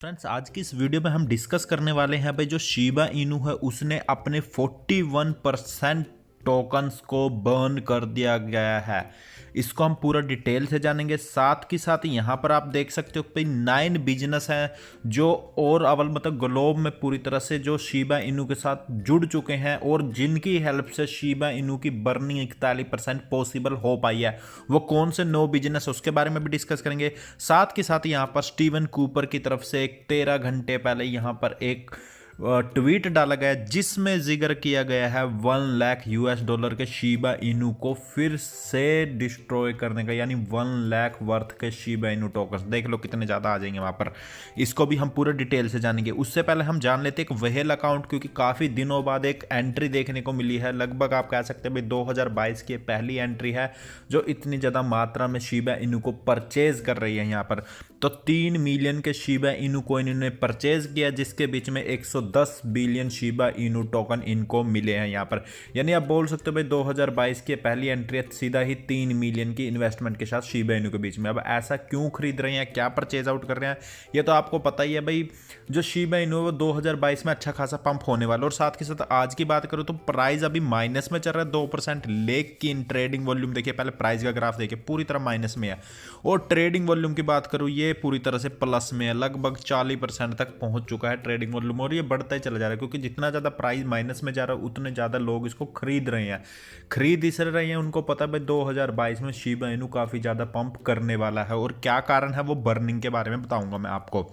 Friends, आज की इस वीडियो में हम डिस्कस करने वाले हैं भाई जो शिबा इनू है उसने अपने 41% टोकन्स को बर्न कर दिया गया है। इसको हम पूरा डिटेल से जानेंगे। साथ के साथ यहाँ पर आप देख सकते हो भाई 9 बिजनेस हैं जो और अवल मतलब ग्लोब में पूरी तरह से जो शिबा इनू के साथ जुड़ चुके हैं और जिनकी हेल्प से शिबा इनू की बर्निंग 41% पॉसिबल हो पाई है। वो कौन से 9 बिजनेस उसके बारे में भी डिस्कस करेंगे। साथ के साथ यहाँ पर स्टीवन कूपर की तरफ से एक 13 घंटे पहले यहाँ पर एक ट्वीट डाला गया जिसमें जिक्र किया गया है 1 लाख यूएस डॉलर के शिबा इनू को फिर से डिस्ट्रॉय करने का, यानी 1 लाख वर्थ के शिबा इनू टोकन्स। देख लो कितने ज़्यादा आ जाएंगे वहाँ पर। इसको भी हम पूरे डिटेल से जानेंगे। उससे पहले हम जान लेते हैं एक व्हेल अकाउंट, क्योंकि काफ़ी दिनों बाद एक एंट्री देखने को मिली है। लगभग आप कह सकते हैं भाई 2022 की पहली एंट्री है जो इतनी ज़्यादा मात्रा में शिबा इनू को परचेज कर रही है। यहाँ पर तो 3 मिलियन के शिबा इनू को इन्होंने परचेज किया, जिसके बीच में 110 बिलियन शिबा इनू टोकन इनको मिले हैं यहाँ पर। यानी आप बोल सकते हो भाई 2022 की पहली एंट्री सीधा ही 3 मिलियन की इन्वेस्टमेंट के साथ शिबा इनू के बीच में। अब ऐसा क्यों खरीद रहे हैं, क्या परचेज आउट कर रहे हैं, ये तो आपको पता ही है भाई। जो शिबा इनू वो 2022 में अच्छा खासा पंप होने वाला। और साथ के साथ आज की बात करूँ तो प्राइस अभी माइनस में चल रहा है 2%, लेकिन ट्रेडिंग वॉल्यूम देखिए, पहले प्राइस का ग्राफ देखिए, पूरी तरह माइनस में है। और ट्रेडिंग वॉल्यूम की बात करूँ ये पूरी तरह से प्लस में है, लगभग 40% तक पहुंच चुका है ट्रेडिंग वॉल्यूम। और ये बढ़ता ही चला जा रहा है क्योंकि जितना ज़्यादा प्राइस माइनस में जा रहा है उतने ज़्यादा लोग इसको खरीद रहे हैं। खरीद इस रहे हैं, उनको पता है भाई 2022 में शिबा इनू काफ़ी ज़्यादा पंप करने वाला है। और क्या कारण है वो बर्निंग के बारे में बताऊंगा मैं आपको।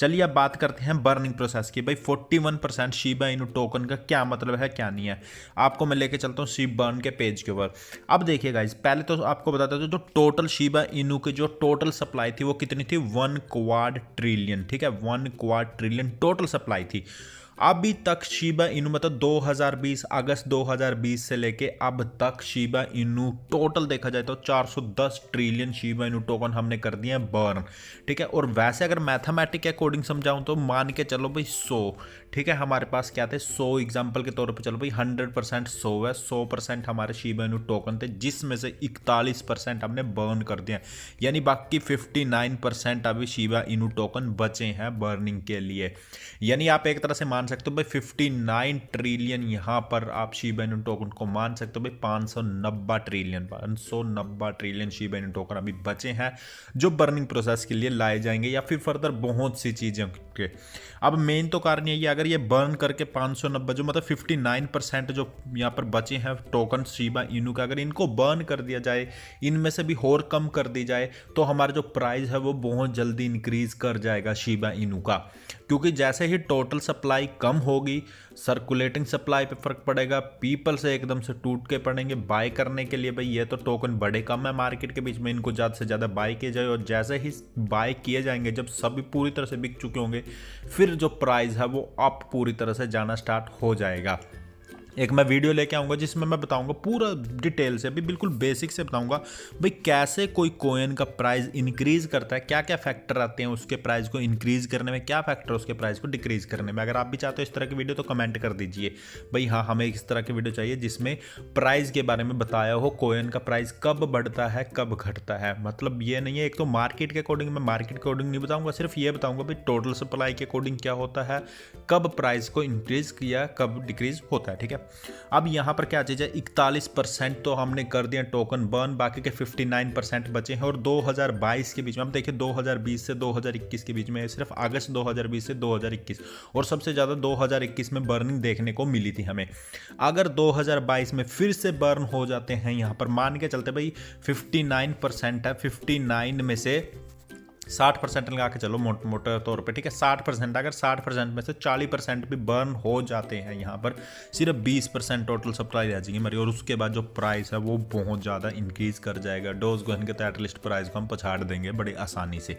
चलिए अब बात करते हैं बर्निंग प्रोसेस की। भाई 41% शिबा इनू टोकन का क्या मतलब है क्या नहीं है, आपको मैं लेके चलता हूँ शिब बर्न के पेज के ऊपर। अब देखिए गाइस, पहले तो आपको बताता हूँ जो टोटल शिबा इनू की जो टोटल सप्लाई थी वो कितनी थी, 1 क्वाड ट्रिलियन। ठीक है, 1 क्वाड ट्रिलियन टोटल सप्लाई थी। अभी तक शिबा इनू मतलब 2020 अगस्त 2020 से लेके अब तक शिबा इनू टोटल देखा जाए तो 410 ट्रिलियन शिबा इनू टोकन हमने कर दिए हैं बर्न। ठीक है, और वैसे अगर मैथमेटिक के अकॉर्डिंग समझाऊं तो मान के चलो भाई 100। ठीक है, हमारे पास क्या थे 100 एग्जाम्पल के तौर पे चलो भाई 100% 100 है, 100% हमारे शिबा इनू टोकन थे, जिसमें से 41% हमने बर्न कर दिया। यानी बाकी 59% अभी शिबा इनू टोकन बचे हैं बर्निंग के लिए। यानी आप एक तरह से मान सकते हो भाई 59 ट्रिलियन यहाँ पर आप शिबा इनू टोकन को मान सकते हो भाई 590 ट्रिलियन शिबा इनू टोकन अभी बचे हैं जो बर्निंग प्रोसेस के लिए लाए जाएंगे या फिर फर्दर बहुत सी चीज़ें के। अब मेन तो कारण यही है, अगर ये बर्न करके 590 जो मतलब 59% जो यहाँ पर बचे हैं टोकन शिबा इनू का, अगर इनको बर्न कर दिया जाए, इनमें से भी और कम कर दी जाए, तो हमारा जो प्राइस है वो बहुत जल्दी इंक्रीज कर जाएगा शिबा इनू का। क्योंकि जैसे ही टोटल सप्लाई कम होगी, सर्कुलेटिंग सप्लाई पे फर्क पड़ेगा, पीपल से एकदम से टूट के पड़ेंगे बाय करने के लिए। भाई ये तो टोकन बड़े कम है मार्केट के बीच में, इनको ज़्यादा से ज़्यादा बाय किए जाए। और जैसे ही बाय किए जाएंगे, जब सभी पूरी तरह से बिक चुके होंगे, फिर जो प्राइस है वो अप पूरी तरह से जाना स्टार्ट हो जाएगा। एक मैं वीडियो लेके आऊँगा जिसमें मैं बताऊँगा पूरा डिटेल से, अभी बिल्कुल बेसिक से बताऊँगा भाई कैसे कोई कॉइन का प्राइस इंक्रीज करता है, क्या क्या फैक्टर आते हैं उसके प्राइस को इंक्रीज करने में, क्या फैक्टर उसके प्राइस को डिक्रीज करने में। अगर आप भी चाहते हो इस तरह की वीडियो तो कमेंट कर दीजिए भाई हाँ हमें इस तरह की वीडियो चाहिए जिसमें प्राइस के बारे में बताया हो, कॉइन का प्राइस कब बढ़ता है कब घटता है। मतलब ये नहीं है एक तो मार्केट के अकॉर्डिंग, मैं मार्केट के अकॉर्डिंग नहीं बताऊँगा, सिर्फ ये बताऊँगा भाई टोटल सप्लाई के अकॉर्डिंग क्या होता है, कब प्राइस को इंक्रीज किया कब डिक्रीज होता है। ठीक है, अब यहां पर क्या चीज़ है, 41% तो हमने कर दिया टोकन बर्न, बाकी के 59% बचे हैं। और 2022 के बीच में, अब देखिए 2020 से 2021 के बीच में, सिर्फ अगस्त 2020 से 2021, और सबसे ज़्यादा 2021 में बर्निंग देखने को मिली थी हमें। अगर 2022 में फिर से बर्न हो जाते हैं, यहाँ पर मान के चलते भाई 59% है, 59 में से 60% लगा के चलो मोटे तौर पे। ठीक है, 60%, अगर 60% में से 40% भी बर्न हो जाते हैं, यहाँ पर सिर्फ 20% टोटल सप्लाई रह जाएगी हमारी। और उसके बाद जो प्राइस है वो बहुत ज़्यादा इंक्रीज कर जाएगा। डोज गोइन के तो एटलीस्ट प्राइस को हम पछाड़ देंगे बड़ी आसानी से।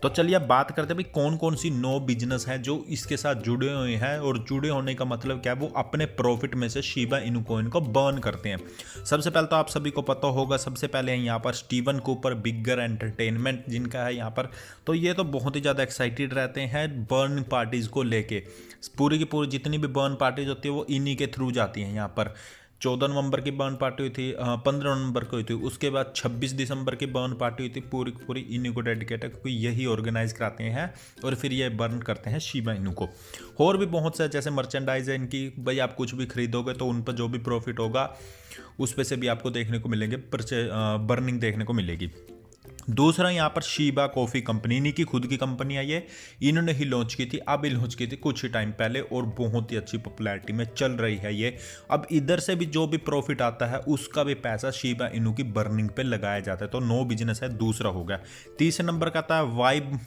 तो चलिए अब बात करते हैं भाई कौन कौन सी 9 बिजनेस हैं जो इसके साथ जुड़े हुए हैं। और जुड़े होने का मतलब क्या है, वो अपने प्रॉफिट में से शिबा इनू कॉइन को बर्न करते हैं। सबसे पहले तो आप सभी को पता होगा, सबसे पहले है यहाँ पर स्टीवन कूपर बिगर एंटरटेनमेंट जिनका है यहाँ पर। तो ये तो बहुत ही ज़्यादा एक्साइटेड रहते हैं बर्न पार्टीज़ को लेके। पूरी की पूरी जितनी भी बर्न पार्टीज होती है वो इन्हीं के थ्रू जाती हैं यहाँ पर। 14 नवंबर की बर्न पार्टी हुई थी, 15 नवंबर को हुई थी, उसके बाद 26 दिसंबर की बर्न पार्टी हुई थी, पूरी की पूरी इन्हीं को डेडिकेट है क्योंकि यही ऑर्गेनाइज कराते हैं और फिर ये बर्न करते हैं शिबा इनू को। और भी बहुत से जैसे मर्चेंडाइज है इनकी, भाई आप कुछ भी खरीदोगे तो उन पर जो भी प्रॉफिट होगा उस पर से भी आपको देखने को मिलेंगे, बर्निंग देखने को मिलेगी। दूसरा यहाँ पर शीबा कॉफ़ी कंपनी, इन्हीं की खुद की कंपनी है ये, इन्होंने ही लॉन्च की थी, अभी लॉन्च की थी कुछ ही टाइम पहले और बहुत ही अच्छी पॉपुलैरिटी में चल रही है ये। अब इधर से भी जो भी प्रॉफिट आता है उसका भी पैसा शीबा इनू की बर्निंग पे लगाया जाता है। तो नो बिजनेस है, दूसरा हो गया। तीसरे नंबर का आता है वाइब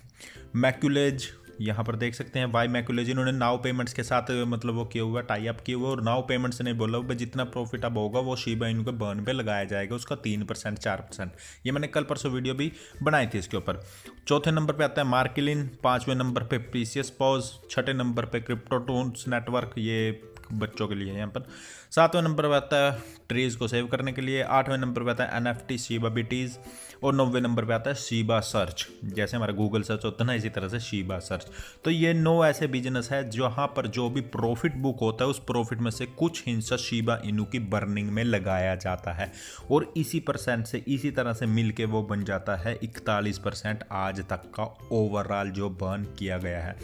मैक्यूलेज, यहाँ पर देख सकते हैं वाई मैक्यूलेज, इन्होंने नाउ पेमेंट्स के साथ मतलब वो किया हुआ, टाई अप किए हुआ, और नाउ पेमेंट्स ने बोला हुआ जितना प्रॉफिट अब होगा वो शीबा इनू के बर्न पे लगाया जाएगा, उसका 3% 4%। ये मैंने कल परसों वीडियो भी बनाई थी इसके ऊपर। चौथे नंबर पे आता है मार्किलिन, पांचवें नंबर पे प्रीसियस पॉज, छठे नंबर पे क्रिप्टोटोन्स नेटवर्क, ये बच्चों के लिए यहाँ पर। सातवें नंबर पर आता है ट्रीज को सेव करने के लिए, आठवें नंबर पर आता है NFT शीबा बीटीज, और 9वें नंबर पे आता है शीबा सर्च। जैसे हमारा गूगल सर्च होता है ना, इसी तरह से शीबा सर्च। तो ये 9 ऐसे बिजनेस है जहाँ पर जो भी प्रॉफिट बुक होता है उस प्रॉफिट में से कुछ हिस्सा शीबा इनू की बर्निंग में लगाया जाता है, और इसी परसेंट से इसी तरह से मिलके वो बन जाता है 41% आज तक का ओवरऑल जो बर्न किया गया है।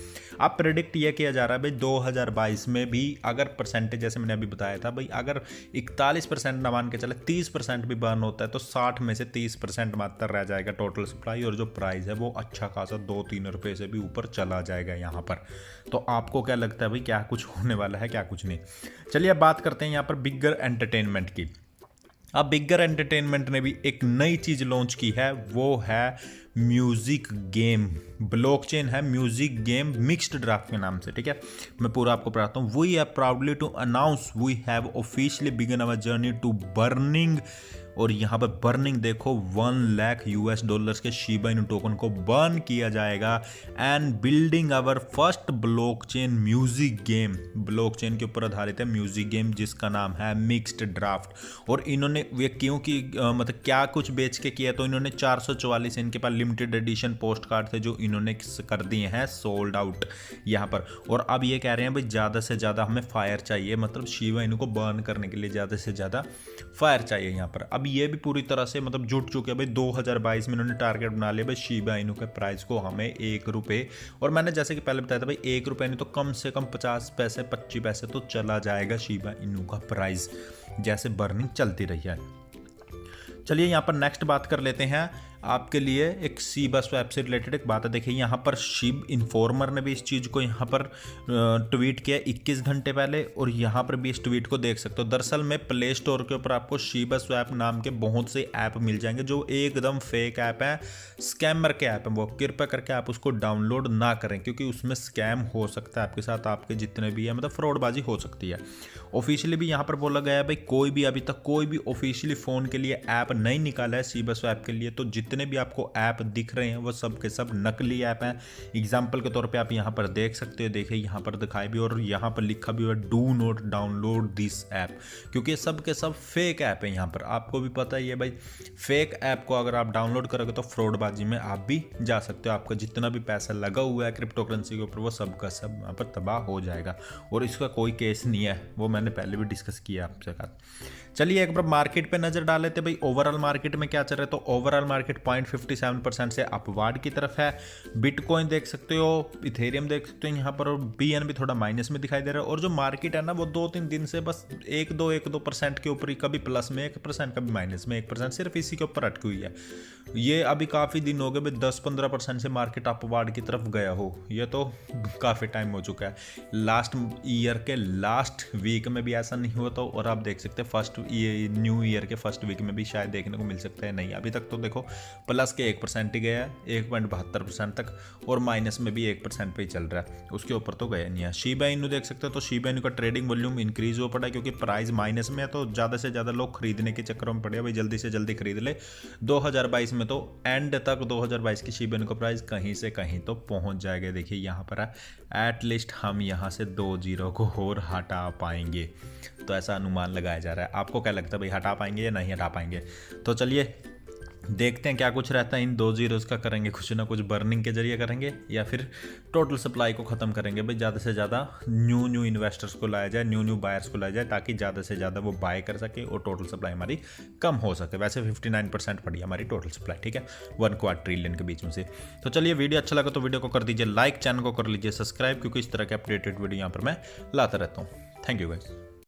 अब प्रेडिक्ट ये किया जा रहा है भाई 2022 में भी अगर परसेंटेज जैसे मैंने अभी बताया था भाई, अगर 41% ना मान के चले 30% भी बर्न होता है तो 60 में से 30% मात्र रह जाएगा टोटल सप्लाई, और जो प्राइस है वो अच्छा खासा 2-3 रुपए से भी ऊपर चला जाएगा यहाँ पर। तो आपको क्या लगता है भाई, क्या कुछ होने वाला है क्या कुछ नहीं? चलिए अब बात करते हैं यहाँ पर बिगर एंटरटेनमेंट की। अब बिगर एंटरटेनमेंट ने भी एक नई चीज़ लॉन्च की है, वो है म्यूजिक गेम। ब्लॉकचेन है म्यूजिक गेम मिक्स्ड ड्राफ्ट के नाम से, ठीक है। मैं पूरा आपको पढ़ाता हूँ। We are proudly to announce we have officially begun our journey to burning, और यहाँ पर बर्निंग देखो $1 लाख के शीबा इनू टोकन को बर्न किया जाएगा, and building our first blockchain music game. Blockchain के ऊपर आधारित है म्यूजिक गेम जिसका नाम है मिक्स्ड ड्राफ्ट। और इन्होंने ये क्योंकि मतलब क्या कुछ बेच के किया, तो इन्होंने 444 इनके पास लिमिटेड एडिशन पोस्ट कार्ड थे जो इन्होंने कर दिए हैं सोल्ड आउट यहाँ पर। और अब ये कह रहे हैं भाई ज़्यादा से ज़्यादा हमें फायर चाहिए, मतलब शीबा इनू को बर्न करने के लिए ज़्यादा से ज़्यादा फायर चाहिए यहाँ पर। अब ये भी पूरी तरह से मतलब जुट चुके हैं भाई। 2022 में इन्होंने टारगेट बना लिया भाई शीबा इनू के प्राइस को हमें ₹1, और मैंने जैसे कि पहले बताया था भाई ₹1 नहीं तो कम से कम 50 पैसे 25 पैसे तो चला जाएगा शीबा इनू का प्राइस, जैसे बर्निंग चलती रही है। चलिए यहाँ पर नेक्स्ट बात कर लेते हैं आपके लिए एक शीबा स्वैप से रिलेटेड एक बात है। देखिए यहाँ पर शिब इन्फॉर्मर ने भी इस चीज़ को यहाँ पर ट्वीट किया 21 घंटे पहले, और यहाँ पर भी इस ट्वीट को देख सकते हो। दरअसल में प्ले स्टोर के ऊपर आपको शीबा स्वैप नाम के बहुत से ऐप मिल जाएंगे जो एकदम फेक ऐप हैं, स्कैमर के ऐप हैं। वो कृपया करके आप उसको डाउनलोड ना करें क्योंकि उसमें स्कैम हो सकता है आपके साथ, आपके जितने भी है मतलब फ्रॉडबाजी हो सकती है। ऑफिशियली भी यहाँ पर बोला गया है भाई कोई भी अभी तक कोई भी ऑफिशियली फ़ोन के लिए ऐप नहीं निकाला है शीबा स्वैप के लिए, तो जितने भी आपको ऐप दिख रहे हैं वो सब के सब नकली ऐप हैं। एग्जाम्पल के तौर पे आप यहाँ पर देख सकते हो, देखिए यहाँ पर दिखाई भी और यहाँ पर लिखा भी हुआ do not download this app, क्योंकि ये सब के सब फेक ऐप है। यहाँ पर आपको भी पता ही है भाई, फेक ऐप को अगर आप डाउनलोड करोगे तो फ्रॉडबाजी में आप भी जा सकते हो। आपका जितना भी पैसा लगा हुआ है क्रिप्टो करेंसी के ऊपर वो सब का सब यहाँ पर तबाह हो जाएगा, और इसका कोई केस नहीं है, वो मैंने पहले भी डिस्कस किया आपके साथ। चलिए एक बार मार्केट पे नजर डाल लेते भाई, ओवरऑल मार्केट में क्या चल रहा है। तो ओवरऑल मार्केट 0.57% से अपवार्ड की तरफ है। बिटकॉइन देख सकते हो, इथेरियम देख सकते हो यहाँ पर, और BNB थोड़ा माइनस में दिखाई दे रहा है। और जो मार्केट है ना वो 2-3 दिन से बस 1-2% के ऊपर ही, कभी प्लस में 1% कभी माइनस में 1%, सिर्फ इसी के ऊपर अटकी हुई है। ये अभी काफ़ी दिन हो गए भाई 10-15% से मार्केट अपवार्ड की तरफ गया हो, ये तो काफ़ी टाइम हो चुका है। लास्ट ईयर के लास्ट वीक में भी ऐसा नहीं हुआ था, और आप देख सकते हैं फर्स्ट ये न्यू ईयर के फर्स्ट वीक में भी शायद देखने को मिल सकता है। नहीं, अभी तक तो देखो प्लस के 1% ही गया है, 1.72% तक, और माइनस में भी 1% पे ही चल रहा है, उसके ऊपर तो गया नहीं है। शीबा इनू देख सकते हो, तो शीबा इनू का ट्रेडिंग वॉल्यूम इंक्रीज हो पड़ा है क्योंकि प्राइस माइनस में है, तो ज़्यादा से ज़्यादा लोग खरीदने के चक्कर में पड़े भाई, जल्दी से जल्दी खरीद ले। 2022 में तो एंड तक 2022 की शीबा इनू का प्राइस कहीं से कहीं तो पहुंच जाएगा। देखिए यहाँ पर है एटलीस्ट हम यहाँ से 2 जीरो को और हटा पाएंगे, तो ऐसा अनुमान लगाया जा रहा है। आपको क्या लगता है भाई, हटा पाएंगे या नहीं हटा पाएंगे? तो चलिए देखते हैं क्या कुछ रहता है। इन 2 जीरोज़ का करेंगे कुछ ना कुछ, बर्निंग के जरिए करेंगे या फिर टोटल सप्लाई को ख़त्म करेंगे भाई। ज़्यादा से ज़्यादा न्यू इन्वेस्टर्स को लाया जाए, न्यू बायर्स को लाया जाए, ताकि ज़्यादा से ज़्यादा वो बाय कर सके और टोटल सप्लाई हमारी कम हो सके। वैसे 59% पड़ी हमारी टोटल सप्लाई, ठीक है, 1 ट्रिलियन के बीच में से। तो चलिए, वीडियो अच्छा लगा तो वीडियो को कर दीजिए लाइक, चैनल को कर लीजिए सब्सक्राइब, क्योंकि इस तरह के अपडेटेड वीडियो यहाँ पर मैं लाता रहता हूँ। Thank you guys.